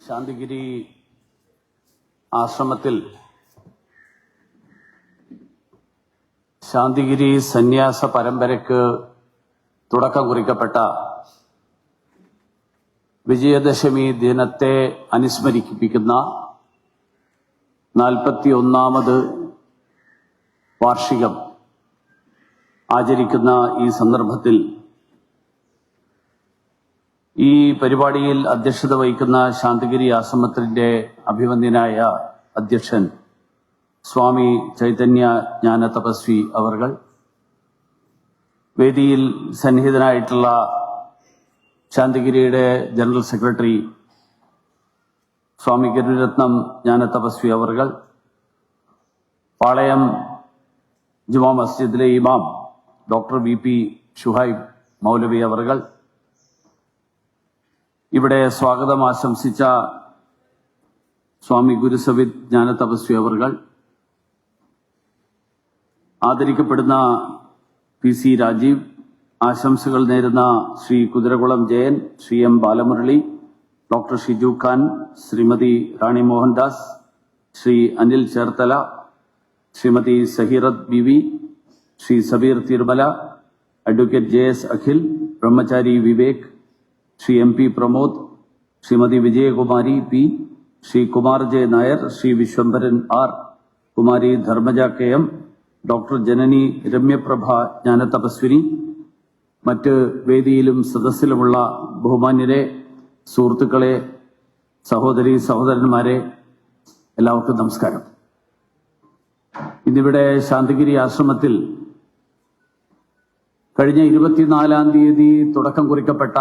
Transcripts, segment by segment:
ശാന്തിഗിരി ആശ്രമത്തിൽ ശാന്തിഗിരി സന്യാസ പരമ്പരയ്ക്ക് തുടക്കം കുറിക്കപ്പെട്ട വിജയദശമി ദിനത്തെ അനുസ്മരിപ്പിക്കുന്ന 41ാമത് വാർഷികം ആചരിക്കുന്ന ഈ സന്ദർഭത്തിൽ ഈ പരിപാടിയിൽ അധ്യക്ഷത വഹിക്കുന്ന ശാന്തിഗിരി ആശ്രമത്തിന്റെ അഭിവന്ദ്യനായ അധ്യക്ഷൻ സ്വാമി ചൈതന്യ ജ്ഞാന തപസ്വി അവർകൾ, വേദിയിൽ സന്നിഹിതനായിട്ടുള്ള ശാന്തിഗിരിയുടെ ജനറൽ സെക്രട്ടറി സ്വാമി ഗുരുരത്നം ജ്ഞാന തപസ്വി അവർകൾ, പാളയം ജുമാ മസ്ജിദിലെ ഇമാം ഡോക്ടർ VP ഷുഹൈബ് മൗലവി അവർകൾ, ഇവിടെ സ്വാഗതം ആശംസിച്ച സ്വാമി ഗുരുസവിത് ജ്ഞാന തപസ്വി അവർകൾ, ആദരിക്കപ്പെടുന്ന PC രാജീവ്, ആശംസകൾ നേരുന്ന Shri Kuthirakulam Jayan, Shri M Balamurali, doctor Shiju Khan, Shrimati Rani Mohandas, Shri Anil Cherthala, Shrimati Saheerath Beevi, Shri Sabeer Thirumala, advocate JS Akhil, Brahmachari Vivek, Shri MP Pramod, Shrimati Vijayakumari P, Shri Kumar J Nair, Shri Vishwambharan R, Kumari Dharmaja KM, doctor Janani Ramyaprabha Jnana Thapaswini, മറ്റ് വേദിയിലും സദസ്സിലുമുള്ള ബഹുമാന്യരെ, സുഹൃത്തുക്കളെ, സഹോദരി സഹോദരന്മാരെ, എല്ലാവർക്കും നമസ്കാരം. ഇന്നിവിടെ ശാന്തിഗിരി ആശ്രമത്തിൽ കഴിഞ്ഞ 24-ാം തീയതി തുടക്കം കുറിക്കപ്പെട്ട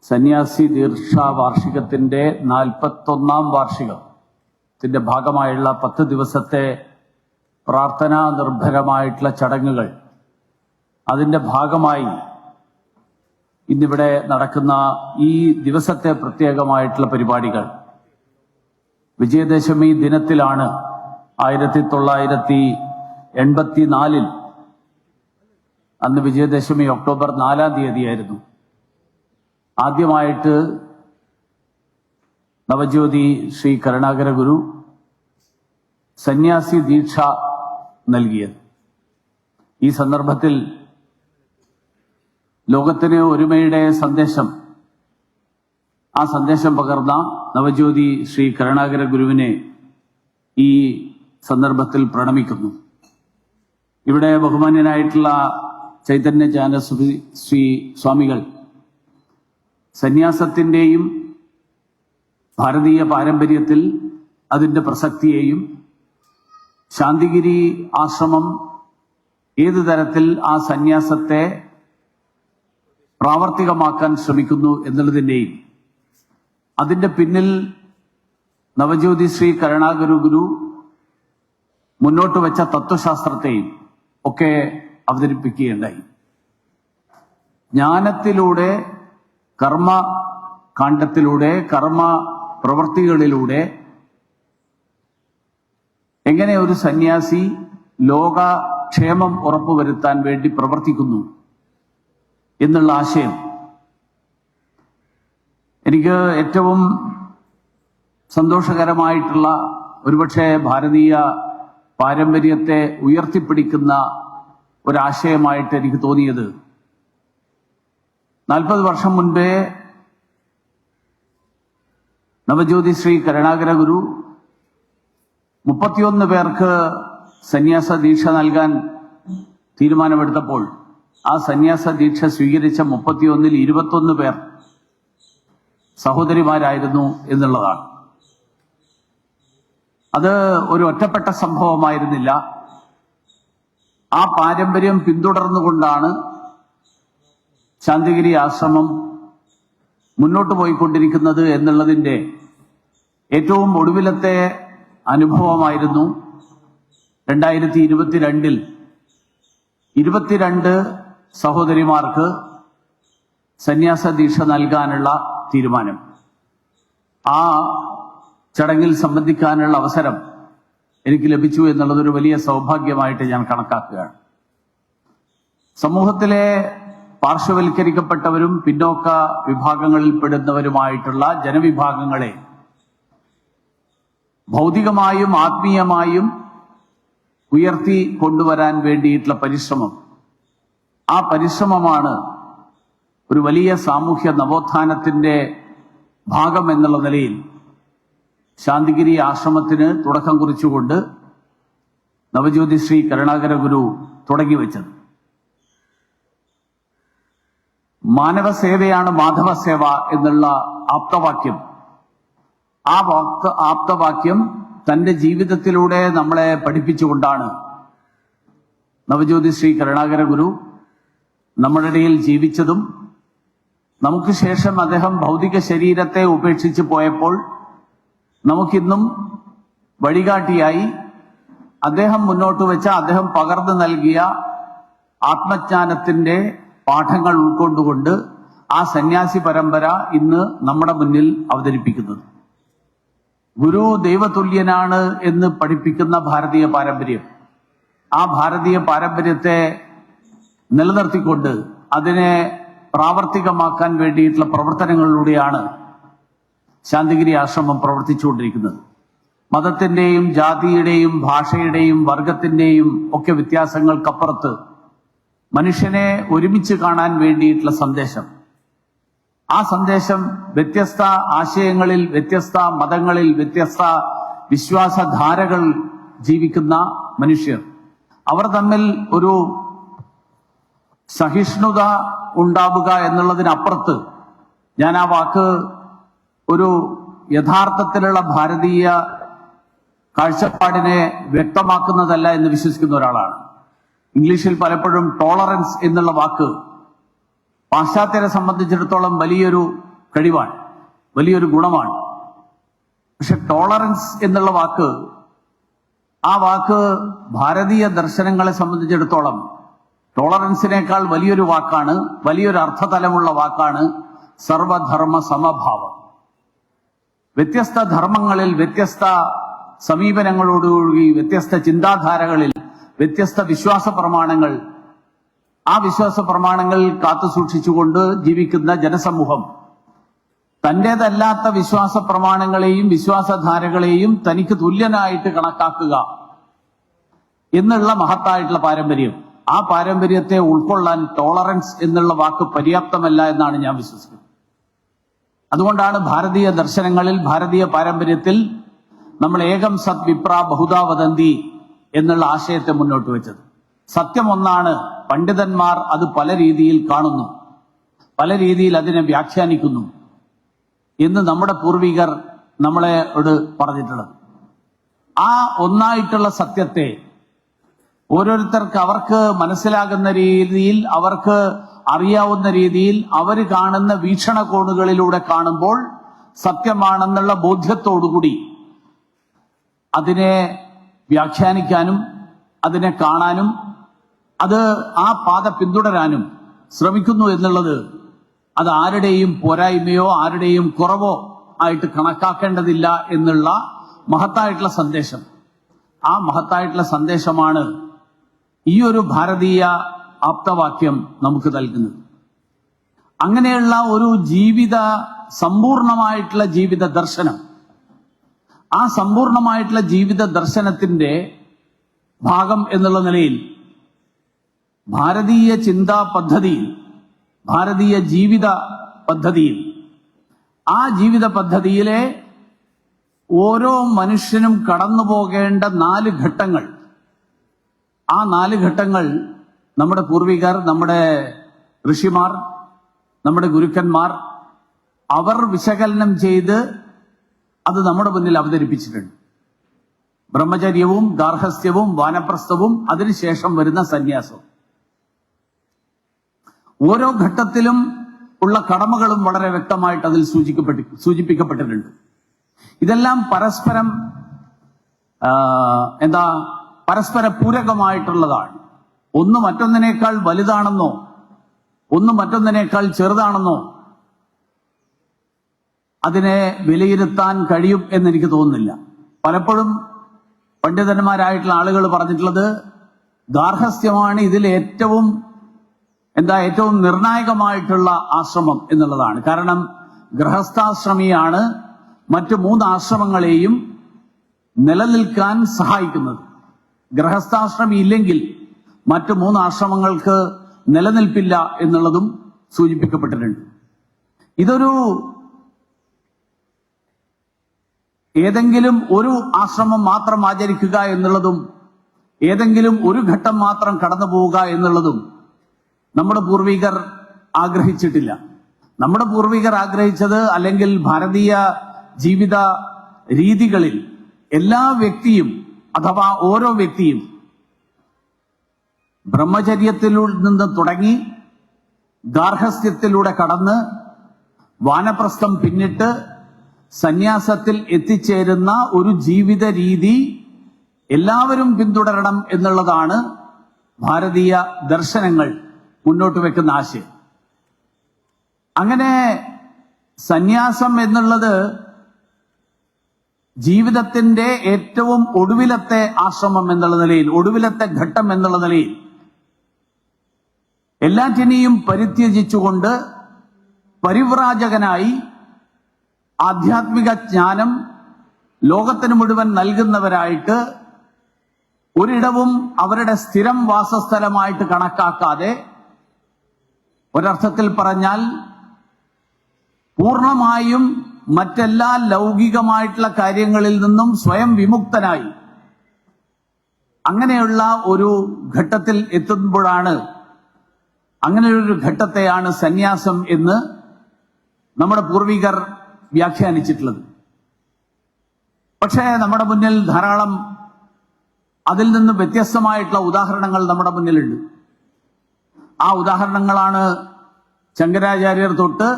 സന്യാസി ദീക്ഷാ വാർഷികത്തിന്റെ 41ാം വാർഷികത്തിന്റെ ഭാഗമായുള്ള 10 ദിവസത്തെ പ്രാർത്ഥനാ നിർഭരമായിട്ടുള്ള ചടങ്ങുകൾ, അതിന്റെ ഭാഗമായി ഇന്നിവിടെ നടക്കുന്ന ഈ ദിവസത്തെ പ്രത്യേകമായിട്ടുള്ള പരിപാടികൾ വിജയദശമി ദിനത്തിലാണ് 1984 അന്ന് വിജയദശമി ഒക്ടോബർ 4-ാം തീയതിയായിരുന്നു. ആദ്യമായിട്ട് നവജ്യോതി ശ്രീ കരുണാകര ഗുരു സന്യാസി ദീക്ഷ നൽകിയത്. ഈ സന്ദർഭത്തിൽ ലോകത്തിന് ഒരുമയുടെ സന്ദേശം, ആ സന്ദേശം പകർന്ന നവജ്യോതി ശ്രീ കരുണാകര ഗുരുവിനെ ഈ സന്ദർഭത്തിൽ പ്രണമിക്കുന്നു. ഇവിടെ ബഹുമാന്യനായിട്ടുള്ള ചൈതന്യ ജ്ഞാന ശ്രീ സ്വാമികൾ സന്യാസത്തിന്റെയും ഭാരതീയ പാരമ്പര്യത്തിൽ അതിന്റെ പ്രസക്തിയെയും ശാന്തിഗിരി ആശ്രമം ഏതു തരത്തിൽ ആ സന്യാസത്തെ പ്രാവർത്തികമാക്കാൻ ശ്രമിക്കുന്നു എന്നുള്ളതിന്റെയും അതിന്റെ പിന്നിൽ നവജ്യോതി ശ്രീ കരുണാകര ഗുരു മുന്നോട്ട് വെച്ച തത്വശാസ്ത്രത്തെയും ഒക്കെ അവതരിപ്പിക്കുകയുണ്ടായി. ജ്ഞാനത്തിലൂടെ, കർമ്മ കാണ്ഡത്തിലൂടെ, കർമ്മ പ്രവൃത്തികളിലൂടെ എങ്ങനെ ഒരു സന്യാസി ലോകക്ഷേമം ഉറപ്പുവരുത്താൻ വേണ്ടി പ്രവർത്തിക്കുന്നു എന്നുള്ള ആശയം എനിക്ക് ഏറ്റവും സന്തോഷകരമായിട്ടുള്ള, ഒരുപക്ഷെ ഭാരതീയ പാരമ്പര്യത്തെ ഉയർത്തിപ്പിടിക്കുന്ന ഒരാശയമായിട്ട് എനിക്ക് തോന്നിയത് 40 വർഷം മുൻപേ നവജ്യോതി ശ്രീ കരുണാകര ഗുരു 31 പേർക്ക് സന്യാസ ദീക്ഷ നൽകാൻ തീരുമാനമെടുത്തപ്പോൾ ആ സന്യാസ ദീക്ഷ സ്വീകരിച്ച 31-ൽ 21 പേർ സഹോദരിമാരായിരുന്നു എന്നുള്ളതാണ്. അത് ഒരു ഒറ്റപ്പെട്ട സംഭവമായിരുന്നില്ല. ആ പാരമ്പര്യം പിന്തുടർന്നുകൊണ്ടാണ് ശാന്തിഗിരി ആശ്രമം മുന്നോട്ട് പോയിക്കൊണ്ടിരിക്കുന്നത് എന്നുള്ളതിന്റെ ഏറ്റവും ഒടുവിലത്തെ അനുഭവമായിരുന്നു 2022-ൽ 22 സഹോദരിമാർക്ക് സന്യാസ ദീക്ഷ നൽകാനുള്ള തീരുമാനം. ആ ചടങ്ങിൽ സംബന്ധിക്കാനുള്ള അവസരം എനിക്ക് ലഭിച്ചു എന്നുള്ളതൊരു വലിയ സൗഭാഗ്യമായിട്ട് ഞാൻ കണക്കാക്കുകയാണ്. സമൂഹത്തിലെ പാർശ്വവൽക്കരിക്കപ്പെട്ടവരും പിന്നോക്ക വിഭാഗങ്ങളിൽപ്പെടുന്നവരുമായിട്ടുള്ള ജനവിഭാഗങ്ങളെ ഭൗതികമായും ആത്മീയമായും ഉയർത്തി കൊണ്ടുവരാൻ വേണ്ടിയിട്ടുള്ള പരിശ്രമം, ആ പരിശ്രമമാണ് ഒരു വലിയ സാമൂഹ്യ നവോത്ഥാനത്തിന്റെ ഭാഗം എന്നുള്ള നിലയിൽ ശാന്തിഗിരി ആശ്രമത്തിന് തുടക്കം കുറിച്ചുകൊണ്ട് നവജ്യോതി ശ്രീ കരുണാകര ഗുരു തുടങ്ങിവെച്ചത്. മാനവസേവയാണ് മാധവസേവ എന്നുള്ള ആപ്തവാക്യം, ആ ആപ്തവാക്യം തന്റെ ജീവിതത്തിലൂടെ നമ്മളെ പഠിപ്പിച്ചുകൊണ്ടാണ് നവജ്യോതി ശ്രീ കരുണാകര ഗുരു നമ്മുടെ ഇടയിൽ ജീവിച്ചതും നമുക്ക് ശേഷം അദ്ദേഹം ഭൗതിക ശരീരത്തെ ഉപേക്ഷിച്ച് പോയപ്പോൾ നമുക്കിന്നും വഴികാട്ടിയായി അദ്ദേഹം മുന്നോട്ട് വെച്ച, അദ്ദേഹം പകർന്നു നൽകിയ ആത്മജ്ഞാനത്തിന്റെ പാഠങ്ങൾ ഉൾക്കൊണ്ടുകൊണ്ട് ആ സന്യാസി പരമ്പര ഇന്ന് നമ്മുടെ മുന്നിൽ അവതരിപ്പിക്കുന്നത്. ഗുരു ദൈവതുല്യനാണ് എന്ന് പഠിപ്പിക്കുന്ന ഭാരതീയ പാരമ്പര്യം, ആ ഭാരതീയ പാരമ്പര്യത്തെ നിലനിർത്തിക്കൊണ്ട് അതിനെ പ്രാവർത്തികമാക്കാൻ വേണ്ടിയിട്ടുള്ള പ്രവർത്തനങ്ങളിലൂടെയാണ് ശാന്തിഗിരി ആശ്രമം പ്രവർത്തിച്ചുകൊണ്ടിരിക്കുന്നത്. മതത്തിന്റെയും ജാതിയുടെയും ഭാഷയുടെയും വർഗത്തിന്റെയും ഒക്കെ വ്യത്യാസങ്ങൾക്കപ്പുറത്ത് മനുഷ്യനെ ഒരുമിച്ച് കാണാൻ വേണ്ടിയിട്ടുള്ള സന്ദേശം, ആ സന്ദേശം വ്യത്യസ്ത ആശയങ്ങളിൽ, വ്യത്യസ്ത മതങ്ങളിൽ, വ്യത്യസ്ത വിശ്വാസധാരകൾ ജീവിക്കുന്ന മനുഷ്യർ, അവർ തമ്മിൽ ഒരു സഹിഷ്ണുത ഉണ്ടാവുക എന്നുള്ളതിനപ്പുറത്ത്, ഞാൻ ആ വാക്ക് ഒരു യഥാർത്ഥത്തിലുള്ള ഭാരതീയ കാഴ്ചപ്പാടിനെ വ്യക്തമാക്കുന്നതല്ല എന്ന് വിശ്വസിക്കുന്ന ഒരാളാണ്. ഇംഗ്ലീഷിൽ പലപ്പോഴും ടോളറൻസ് എന്നുള്ള വാക്ക് പാശ്ചാത്യരെ സംബന്ധിച്ചിടത്തോളം വലിയൊരു കഴിവാണ്, വലിയൊരു ഗുണമാണ്. പക്ഷെ ടോളറൻസ് എന്നുള്ള വാക്ക്, ആ വാക്ക് ഭാരതീയ ദർശനങ്ങളെ സംബന്ധിച്ചിടത്തോളം ടോളറൻസിനേക്കാൾ വലിയൊരു വാക്കാണ്, വലിയൊരു അർത്ഥതലമുള്ള വാക്കാണ് സർവധർമ്മ സമഭാവം. വ്യത്യസ്ത ധർമ്മങ്ങളിൽ, വ്യത്യസ്ത സമീപനങ്ങളോടുകൂടി, വ്യത്യസ്ത ചിന്താധാരകളിൽ, വ്യത്യസ്ത വിശ്വാസ പ്രമാണങ്ങൾ, ആ വിശ്വാസ പ്രമാണങ്ങൾ കാത്തു സൂക്ഷിച്ചുകൊണ്ട് ജീവിക്കുന്ന ജനസമൂഹം തന്റേതല്ലാത്ത വിശ്വാസ പ്രമാണങ്ങളെയും വിശ്വാസധാരകളെയും തനിക്ക് തുല്യനായിട്ട് കണക്കാക്കുക എന്നുള്ള മഹത്തായിട്ടുള്ള പാരമ്പര്യം, ആ പാരമ്പര്യത്തെ ഉൾക്കൊള്ളാൻ ടോളറൻസ് എന്നുള്ള വാക്ക് പര്യാപ്തമല്ല എന്നാണ് ഞാൻ വിശ്വസിക്കുന്നത്. അതുകൊണ്ടാണ് ഭാരതീയ ദർശനങ്ങളിൽ, ഭാരതീയ പാരമ്പര്യത്തിൽ നമ്മൾ ഏകം സത് വിപ്ര ബഹുധാ വദന്തി എന്നുള്ള ആശയത്തെ മുന്നോട്ട് വെച്ചത്. സത്യം ഒന്നാണ്, പണ്ഡിതന്മാർ അത് പല രീതിയിൽ കാണുന്നു, പല രീതിയിൽ അതിനെ വ്യാഖ്യാനിക്കുന്നു എന്ന് നമ്മുടെ പൂർവികർ നമ്മളോട് പറഞ്ഞിട്ടുള്ളത്. ആ ഒന്നായിട്ടുള്ള സത്യത്തെ ഓരോരുത്തർക്ക് അവർക്ക് മനസ്സിലാകുന്ന രീതിയിൽ, അവർക്ക് അറിയാവുന്ന രീതിയിൽ, അവർ കാണുന്ന വീക്ഷണകോണുകളിലൂടെ കാണുമ്പോൾ സത്യമാണെന്നുള്ള ബോധ്യത്തോടുകൂടി അതിനെ വ്യാഖ്യാനിക്കാനും അതിനെ കാണാനും അത് ആ പാത പിന്തുടരാനും ശ്രമിക്കുന്നു എന്നുള്ളത് അത് ആരുടെയും പോരായ്മയോ ആരുടെയും കുറവോ ആയിട്ട് കണക്കാക്കേണ്ടതില്ല എന്നുള്ള മഹത്തായിട്ടുള്ള സന്ദേശം, ആ മഹത്തായിട്ടുള്ള സന്ദേശമാണ് ഈ ഒരു ഭാരതീയ ആപ്തവാക്യം നമുക്ക് നൽകുന്നത്. അങ്ങനെയുള്ള ഒരു സമ്പൂർണമായിട്ടുള്ള ജീവിത ദർശനം, ആ സമ്പൂർണമായിട്ടുള്ള ജീവിത ദർശനത്തിന്റെ ഭാഗം എന്നുള്ള നിലയിൽ ഭാരതീയ ചിന്താ പദ്ധതിയിൽ, ഭാരതീയ ജീവിത പദ്ധതിയിൽ, ആ ജീവിത പദ്ധതിയിലെ ഓരോ മനുഷ്യനും കടന്നു പോകേണ്ട 4 ഘട്ടങ്ങൾ, ആ 4 ഘട്ടങ്ങൾ നമ്മുടെ പൂർവികർ, നമ്മുടെ ഋഷിമാർ, നമ്മുടെ ഗുരുക്കന്മാർ അവർ വിശകലനം ചെയ്ത് അത് നമ്മുടെ മുന്നിൽ അവതരിപ്പിച്ചിട്ടുണ്ട്. ബ്രഹ്മചര്യവും ഗാർഹസ്ഥ്യവും വാനപ്രസ്ഥവും അതിനുശേഷം വരുന്ന സന്യാസവും. ഓരോ ഘട്ടത്തിലും ഉള്ള കടമകളും വളരെ വ്യക്തമായിട്ട് അതിൽ സൂചിപ്പിക്കപ്പെട്ടിട്ടുണ്ട്. ഇതെല്ലാം പരസ്പര പൂരകമായിട്ടുള്ളതാണ്. ഒന്ന് മറ്റൊന്നിനേക്കാൾ വലുതാണെന്നോ ഒന്ന് മറ്റൊന്നിനേക്കാൾ ചെറുതാണെന്നോ അതിനെ വിലയിരുത്താൻ കഴിയും എന്നെനിക്ക് തോന്നുന്നില്ല. പലപ്പോഴും പണ്ഡിതന്മാരായിട്ടുള്ള ആളുകൾ പറഞ്ഞിട്ടുള്ളത് ഗാർഹസ്ഥ്യമാണ് ഇതിൽ ഏറ്റവും ഏറ്റവും നിർണായകമായിട്ടുള്ള ആശ്രമം എന്നുള്ളതാണ്. കാരണം ഗൃഹസ്ഥാശ്രമിയാണ് മറ്റു 3 ആശ്രമങ്ങളെയും നിലനിൽക്കാൻ സഹായിക്കുന്നത്. ഗൃഹസ്ഥാശ്രമി ഇല്ലെങ്കിൽ മറ്റു 3 ആശ്രമങ്ങൾക്ക് നിലനിൽപ്പില്ല എന്നുള്ളതും സൂചിപ്പിക്കപ്പെട്ടിട്ടുണ്ട്. ഇതൊരു ഏതെങ്കിലും ഒരു ആശ്രമം മാത്രം ആചരിക്കുക എന്നുള്ളതും ഏതെങ്കിലും ഒരു ഘട്ടം മാത്രം കടന്നു പോവുക എന്നുള്ളതും നമ്മുടെ പൂർവികർ ആഗ്രഹിച്ചിട്ടില്ല. നമ്മുടെ പൂർവികർ ആഗ്രഹിച്ചത്, അല്ലെങ്കിൽ ഭാരതീയ ജീവിത രീതികളിൽ എല്ലാ വ്യക്തിയും അഥവാ ഓരോ വ്യക്തിയും ബ്രഹ്മചര്യത്തിലൂടെ നിന്ന് തുടങ്ങി ഗാർഹസ്ഥ്യത്തിലൂടെ കടന്ന് വാനപ്രസ്ഥം പിന്നിട്ട് സന്യാസത്തിൽ എത്തിച്ചേരുന്ന ഒരു ജീവിത രീതി എല്ലാവരും പിന്തുടരണം എന്നുള്ളതാണ് ഭാരതീയ ദർശനങ്ങൾ മുന്നോട്ട് വെക്കുന്ന ആശയം. അങ്ങനെ സന്യാസം എന്നുള്ളത് ജീവിതത്തിന്റെ ഏറ്റവും ഒടുവിലത്തെ ആശ്രമം എന്നുള്ള നിലയിൽ, ഒടുവിലത്തെ ഘട്ടം എന്നുള്ള നിലയിൽ എല്ലാറ്റിനെയും പരിത്യജിച്ചുകൊണ്ട് പരിവ്രാജകനായി ആധ്യാത്മിക ജ്ഞാനം ലോകത്തിന് മുഴുവൻ നൽകുന്നവരായിട്ട് ഒരിടവും അവരുടെ സ്ഥിരം വാസസ്ഥലമായിട്ട് കണക്കാക്കാതെ, ഒരർത്ഥത്തിൽ പറഞ്ഞാൽ പൂർണ്ണമായും മറ്റെല്ലാ ലൗകികമായിട്ടുള്ള കാര്യങ്ങളിൽ നിന്നും സ്വയം വിമുക്തനായി അങ്ങനെയുള്ള ഒരു ഘട്ടത്തിൽ എത്തുമ്പോഴാണ്, അങ്ങനെയൊരു ഘട്ടത്തെയാണ് സന്യാസം എന്ന് നമ്മുടെ പൂർവികർ വ്യാഖ്യാനിച്ചിട്ടുള്ളത്. പക്ഷേ നമ്മുടെ മുന്നിൽ ധാരാളം അതിൽ നിന്ന് വ്യത്യസ്തമായിട്ടുള്ള ഉദാഹരണങ്ങൾ നമ്മുടെ മുന്നിലുണ്ട്. ആ ഉദാഹരണങ്ങളാണ് ശങ്കരാചാര്യർ തൊട്ട്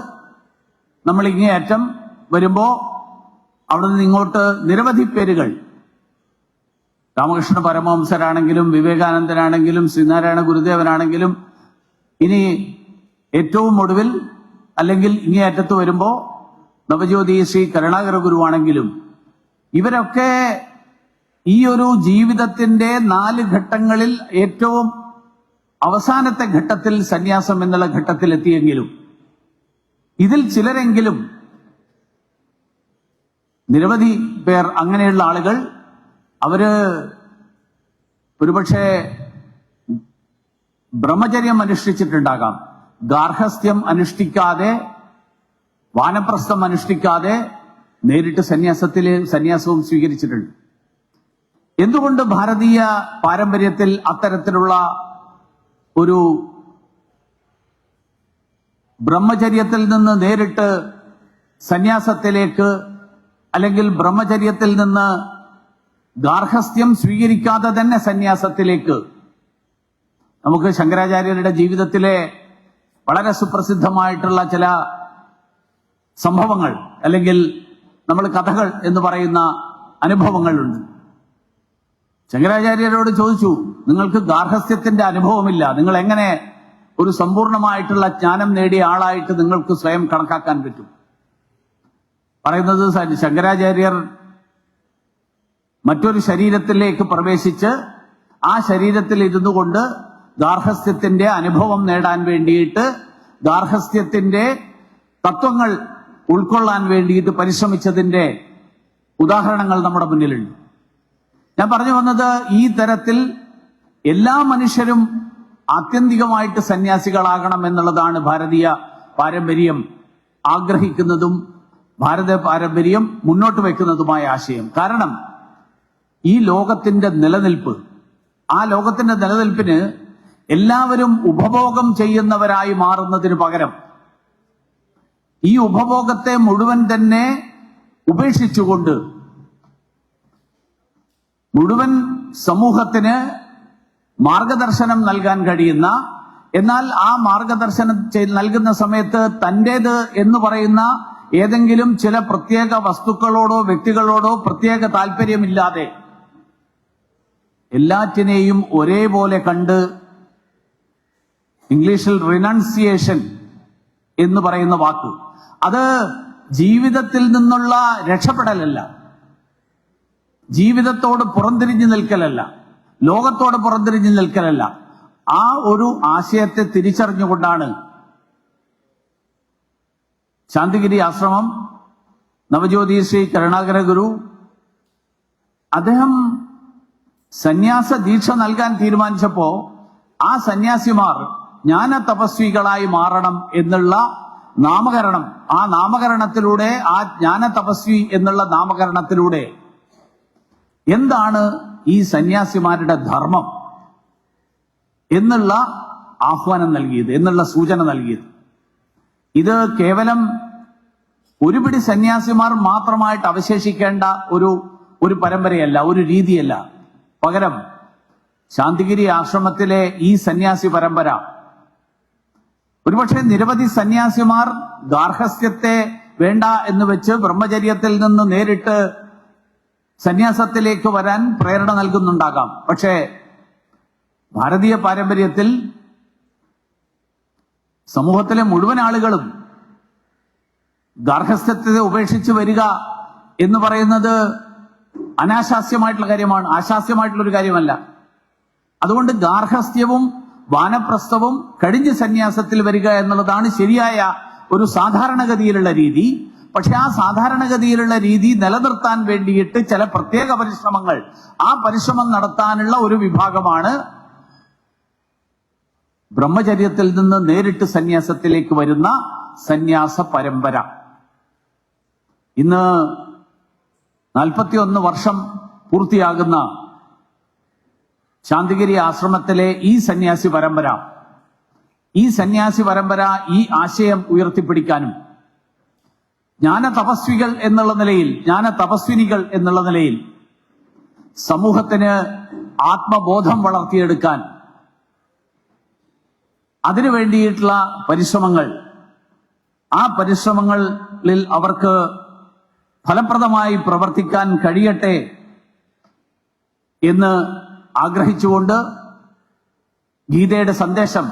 നമ്മൾ ഇങ്ങേയറ്റം വരുമ്പോ അവിടെ നിന്ന് ഇങ്ങോട്ട് നിരവധി പേരുകൾ, രാമകൃഷ്ണ പരമഹംസരാണെങ്കിലും വിവേകാനന്ദനാണെങ്കിലും ശ്രീനാരായണ ഗുരുദേവനാണെങ്കിലും, ഇനി ഏറ്റവും ഒടുവിൽ അല്ലെങ്കിൽ ഇങ്ങേയറ്റത്ത് വരുമ്പോ നവജ്യോതി ശ്രീ കരുണാകര ഗുരുവാണെങ്കിലും, ഇവരൊക്കെ ഈ ഒരു ജീവിതത്തിന്റെ 4 ഘട്ടങ്ങളിൽ ഏറ്റവും അവസാനത്തെ ഘട്ടത്തിൽ സന്യാസം എന്നുള്ള ഘട്ടത്തിൽ എത്തിയെങ്കിലും ഇതിൽ ചിലരെങ്കിലും, നിരവധി പേർ അങ്ങനെയുള്ള ആളുകൾ, അവര് ഒരുപക്ഷെ ബ്രഹ്മചര്യം അനുഷ്ഠിച്ചിട്ടുണ്ടാകാം, ഗാർഹസ്ഥ്യം അനുഷ്ഠിക്കാതെ, വാനപ്രസ്ഥം അനുഷ്ഠിക്കാതെ നേരിട്ട് സന്യാസവും സ്വീകരിച്ചിട്ടുണ്ട്. എന്തുകൊണ്ട് ഭാരതീയ പാരമ്പര്യത്തിൽ അത്തരത്തിലുള്ള ഒരു ബ്രഹ്മചര്യത്തിൽ നിന്ന് നേരിട്ട് സന്യാസത്തിലേക്ക്, അല്ലെങ്കിൽ ബ്രഹ്മചര്യത്തിൽ നിന്ന് ഗാർഹസ്ഥ്യം സ്വീകരിക്കാതെ തന്നെ സന്യാസത്തിലേക്ക്? നമുക്ക് ശങ്കരാചാര്യരുടെ ജീവിതത്തിലെ വളരെ സുപ്രസിദ്ധമായിട്ടുള്ള ചില സംഭവങ്ങൾ, അല്ലെങ്കിൽ നമ്മൾ കഥകൾ എന്ന് പറയുന്ന അനുഭവങ്ങളുണ്ട്. ശങ്കരാചാര്യരോട് ചോദിച്ചു, നിങ്ങൾക്ക് ഗാർഹസ്ഥ്യത്തിന്റെ അനുഭവമില്ല, നിങ്ങൾ എങ്ങനെ ഒരു സമ്പൂർണമായിട്ടുള്ള ജ്ഞാനം നേടിയ ആളായിട്ട് നിങ്ങൾക്ക് സ്വയം കണക്കാക്കാൻ പറ്റും? പറയുന്നത്, ശങ്കരാചാര്യർ മറ്റൊരു ശരീരത്തിലേക്ക് പ്രവേശിച്ച് ആ ശരീരത്തിൽ ഇരുന്നു കൊണ്ട് ഗാർഹസ്ഥ്യത്തിന്റെ അനുഭവം നേടാൻ വേണ്ടിയിട്ട്, ഗാർഹസ്ഥ്യത്തിന്റെ തത്വങ്ങൾ ഉൾക്കൊള്ളാൻ വേണ്ടിയിട്ട് പരിശ്രമിച്ചതിന്റെ ഉദാഹരണങ്ങൾ നമ്മുടെ മുന്നിലുണ്ട്. ഞാൻ പറഞ്ഞു വന്നത്, ഈ തരത്തിൽ എല്ലാ മനുഷ്യരും ആത്യന്തികമായിട്ട് സന്യാസികളാകണം എന്നുള്ളതാണ് ഭാരതീയ പാരമ്പര്യം ആഗ്രഹിക്കുന്നതും ഭാരത പാരമ്പര്യം മുന്നോട്ട് വയ്ക്കുന്നതുമായ ആശയം. കാരണം ഈ ലോകത്തിന്റെ നിലനിൽപ്പ്, ആ ലോകത്തിന്റെ നിലനിൽപ്പിന് എല്ലാവരും ഉപഭോഗം ചെയ്യുന്നവരായി മാറുന്നതിന് പകരം ഈ ഉപഭോഗത്തെ മുഴുവൻ തന്നെ ഉപേക്ഷിച്ചുകൊണ്ട് മുഴുവൻ സമൂഹത്തിന് മാർഗദർശനം നൽകാൻ കഴിയുന്ന, എന്നാൽ ആ മാർഗദർശനം നൽകുന്ന സമയത്ത് തന്റേത് എന്ന് പറയുന്ന ഏതെങ്കിലും ചില പ്രത്യേക വസ്തുക്കളോടോ വ്യക്തികളോടോ പ്രത്യേക താല്പര്യമില്ലാതെ എല്ലാറ്റിനെയും ഒരേപോലെ കണ്ട്, ഇംഗ്ലീഷിൽ റിനൗൺസിയേഷൻ എന്ന് പറയുന്ന വാക്ക്, അത് ജീവിതത്തിൽ നിന്നുള്ള രക്ഷപ്പെടലല്ല, ജീവിതത്തോട് പുറംതിരിഞ്ഞു നിൽക്കലല്ല, ലോകത്തോട് പുറംതിരിഞ്ഞു നിൽക്കലല്ല, ആ ഒരു ആശയത്തെ തിരിച്ചറിഞ്ഞുകൊണ്ടാണ് ശാന്തിഗിരി ആശ്രമം, നവജ്യോതി ശ്രീ കരുണാകര ഗുരു അദ്ദേഹം സന്യാസ ദീക്ഷ നൽകാൻ തീരുമാനിച്ചപ്പോ ആ സന്യാസിമാർ ജ്ഞാന തപസ്വികളായി മാറണം എന്നുള്ള നാമകരണം, ആ നാമകരണത്തിലൂടെ, ആ ജ്ഞാന തപസ്വി എന്നുള്ള നാമകരണത്തിലൂടെ എന്താണ് ഈ സന്യാസിമാരുടെ ധർമ്മം എന്നുള്ള ആഹ്വാനം നൽകിയത്, എന്നുള്ള സൂചന നൽകിയത്. ഇത് കേവലം ഒരുപിടി സന്യാസിമാർ മാത്രമായിട്ട് അവശേഷിക്കേണ്ട ഒരു പരമ്പരയല്ല, ഒരു രീതിയല്ല. പകരം ശാന്തിഗിരി ആശ്രമത്തിലെ ഈ സന്യാസി പരമ്പര ഒരുപക്ഷെ നിരവധി സന്യാസിമാർ ഗാർഹസ്ഥ്യത്തെ വേണ്ട എന്ന് വെച്ച് ബ്രഹ്മചര്യത്തിൽ നിന്ന് നേരിട്ട് സന്യാസത്തിലേക്ക് വരാൻ പ്രേരണ നൽകുന്നുണ്ടാകാം. പക്ഷേ ഭാരതീയ പാരമ്പര്യത്തിൽ സമൂഹത്തിലെ മുഴുവൻ ആളുകളും ഗാർഹസ്ഥ്യത്തെ ഉപേക്ഷിച്ച് വരിക എന്ന് പറയുന്നത് അനാശാസ്യമായിട്ടുള്ള കാര്യമാണ്, ആശാസ്യമായിട്ടുള്ള ഒരു കാര്യമല്ല. അതുകൊണ്ട് ഗാർഹസ്ഥ്യവും വാനപ്രസ്ഥവും കഴിഞ്ഞ് സന്യാസത്തിൽ വരിക എന്നുള്ളതാണ് ശരിയായ ഒരു സാധാരണഗതിയിലുള്ള രീതി. പക്ഷെ ആ സാധാരണഗതിയിലുള്ള രീതി നിലനിർത്താൻ വേണ്ടിയിട്ട് ചില പ്രത്യേക പരിശ്രമങ്ങൾ, ആ പരിശ്രമം നടത്താനുള്ള ഒരു വിഭാഗമാണ് ബ്രഹ്മചര്യത്തിൽ നിന്ന് നേരിട്ട് സന്യാസത്തിലേക്ക് വരുന്ന സന്യാസ പരമ്പര. ഇന്ന് 41 വർഷം പൂർത്തിയാകുന്ന ശാന്തിഗിരി ആശ്രമത്തിലെ ഈ സന്യാസി പരമ്പര ഈ ആശയം ഉയർത്തിപ്പിടിക്കാനും ജ്ഞാന തപസ്വികൾ എന്നുള്ള നിലയിൽ, ജ്ഞാന തപസ്വിനികൾ എന്നുള്ള നിലയിൽ സമൂഹത്തിന് ആത്മബോധം വളർത്തിയെടുക്കാൻ അതിനു വേണ്ടിയിട്ടുള്ള പരിശ്രമങ്ങൾ, ആ പരിശ്രമങ്ങളിൽ അവർക്ക് ഫലപ്രദമായി പ്രവർത്തിക്കാൻ കഴിയട്ടെ എന്ന് ആഗ്രഹിച്ചുകൊണ്ട് ഗീതയുടെ സന്ദേശം,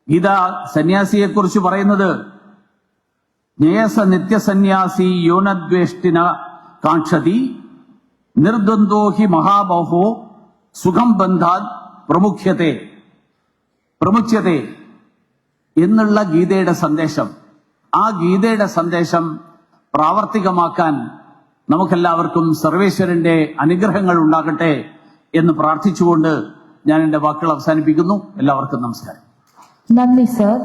ഗീത സന്യാസിയെക്കുറിച്ച് പറയുന്നത് ജ്ഞേയസ നിത്യസന്യാസി യോനദ്വേഷ്ടിന കാക്ഷതി നിർദ്വന്ദ്വോ ഹി മഹാബഹോ സുഖം ബന്ധാത് പ്രമുച്യത്തെ എന്നുള്ള ഗീതയുടെ സന്ദേശം, ആ ഗീതയുടെ സന്ദേശം പ്രാവർത്തികമാക്കാൻ നമുക്കെല്ലാവർക്കും സർവേശ്വരന്റെ അനുഗ്രഹങ്ങൾ ഉണ്ടാകട്ടെ എന്ന് പ്രാർത്ഥിച്ചുകൊണ്ട് ഞാൻ എന്റെ വാക്കുകൾ അവസാനിപ്പിക്കുന്നു. എല്ലാവർക്കും നമസ്കാരം. നന്ദി സർ.